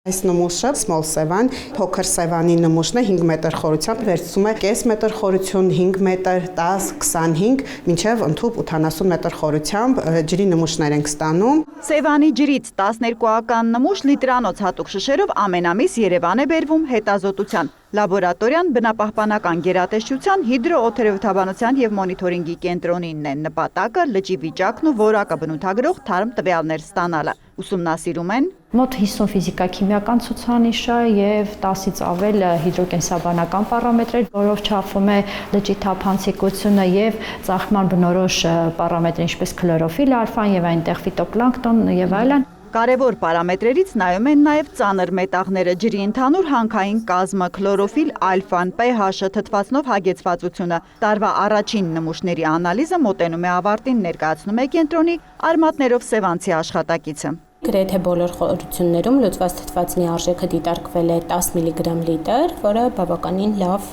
Այս նմուշը small Sevan, փոքր Sevan-ի նմուշն է 5 մետր խորությամբ, վերցնում է կես մետր խորություն, 5 մետր, 10, 25, մինչև ընդհուպ 80 մետր խորությամբ ջրի նմուշներ ենք ստանում։ Sevan-ի ջրից 12-ական նմուշ լիտրանոց հատուկ շշերով ամենամիս Երևան է բերվում հետազոտության։ Լաբորատորիան բնապահպանական գերատեսչության, հիդրոօթերոթաբանության և մոնիթորինգի կենտրոնինն է, նպատակը լճի վիճակն ու որակը բնութագրող թարմ տվյալներ ստանալը։ Ուսումնասիրում են մոտ 50 ֆիզիկա-քիմիական ցուցանիշը եւ 10-ից ավել հիդրոկենսաբանական պարամետրեր, որով չափվում է լճի թափանցիկությունը եւ ծաղկման բնորոշ պարամետրեր, ինչպես քլորոֆիլ ալֆան եւ այնտեղ ֆիտոպլանկտոն եւ այլն։ Կարևոր պարամետրերից նայում են նաև ծանր մետաղները, ջրի ընդհանուր հանքային կազմը, քլորոֆիլ ալֆան, pH-ը, թթվածնով հագեցվածությունը։ Տարվա առաջին նմուշների անալիզը մոտենում է ավարտին, ներկայացնում է կենտրոնի արմատներով սևանցի աշխատակիցը։ Գրեթե բոլոր խորություններում լուծված թթվածնի արժեքը դիտարկվել է 10 մգ լիտր, որը բավականին լավ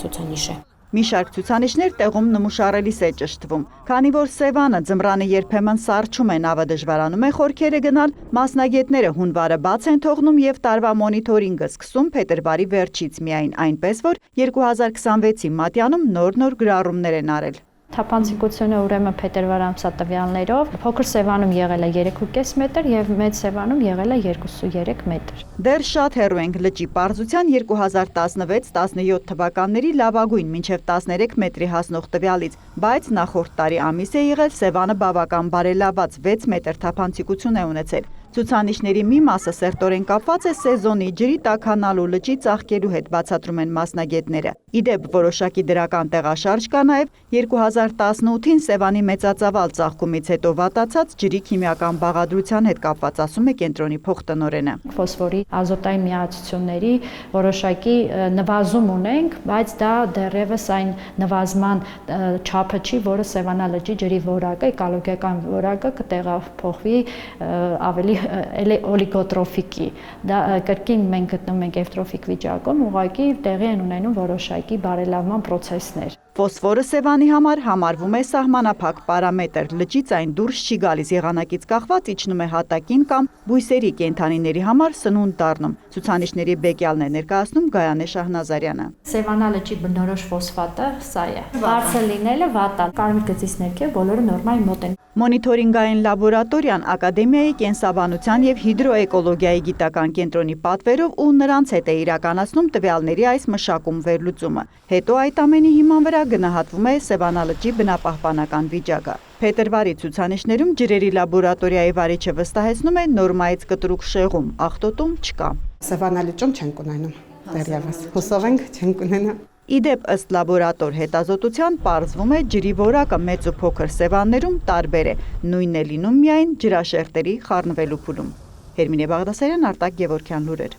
ցուցանիշ է։ Մի շարք ցուցանիշներ տեղում նմուշարելիս է ճշտվում, քանի որ Սևանը ձմռանը երբեմն սառչում է, նավը դժվարանում է խորքերը գնալ, մասնագետները հունվարը բաց են թողնում եւ տարվա մոնիթորինգը սկսում փետրվարի վերջից միայն, այնպես որ 2026-ի մատյանում նոր գրառումներ են արել։ Թափանցիկությունը ուրեմն փետրվար ամսվա տվյալներով փոքր Սևանում եղել է 3.5 մետր եւ մեծ Սևանում եղել է 2.3 մետր։ Դեռ շատ հեռու ենք լճի պարզության 2016-17 թվականների լավագույն մինչև 13 մետրի հասնող տվյալից, բայց նախորդ տարի ամիս է եղել Սևանը բավական բարելաված 6 մետր թափանցիկություն է ունեցել։ Ցուցանիշների մի մասը սերտորեն կապված է սեզոնի ջրի տաքանալու լճի ծաղկելու հետ, բացատրում են մասնագետները։ Իդեպ որոշակի դրական տեղաշարժ կա նաև 2018-ին Սևանի մեծածավալ ծաղկումից հետո վատացած ջրի քիմիական բաղադրության հետ կապված, ասում է կենտրոնի փոխտնօրենը։ Ֆոսֆորի ազոտային միացությունների որոշակի նվազում ունենք, բայց դա դեռևս այն նվազման չափը չի, որը Սևանա լճի ջրի որակը, էկոլոգիական որակը կտեղափոխվի ավելի օլիգոտրոֆիկի, դա կրկին մենք գտնվում ենք էվտրոֆիկ վիճակում, ուղղակի տեղի են ունենում որոշակի բարելավման պրոցեսներ։ Ֆոսֆորը Սևանի համար համարվում է սահմանափակ պարամետր, լճից այն դուրս չի գալիս, եղանակից կախված իջնում է հատակին կամ բույսերի կենդանիների համար սնունդ դառնում։ Ցուցանիշների բեկյալն է ներկայացնում Գայանե Շահնազարյանը։ Սևանա լճի բնորոշ ֆոսֆատը սա է։ Բարձր լինելը վատ է, կարմիր գծից ներքև բոլորը նորմալ մոտ են։ Մոնիթորինգային լաբորատորիան Ակադեմիայի կենսաբանության և հիդրոէկոլոգիայի գիտական կենտրոնի պատվերով ու նրանց հետ է իրականացնում տվյալների այս մշակում վերլուծումը։ Հետո այդ ամենի հիման վրա գնահատվում է Սևանա լճի բնապահպանական վիճակը։ Փետրվարի ցուցանիշներում ջրերի լաբորատորիայի վարիչը վստահեցնում է նորմայից կտրուկ շեղում, աղտոտում չկա։ Սևանա լճում չենք ունենում դեռևս։ Հուսով ենք չենք ունենա։ Իդեպ ըստ լաբորատոր հետազոտության պարզվում է ջրի որակը մեծ ու փոքր Սևաններում տարբեր է, նույնն է լինում միայն ջրաշերտերի խառնվելու փուլում։ Հերմինե Բաղդասարյան, Արտակ Գևորգյան լուրեր։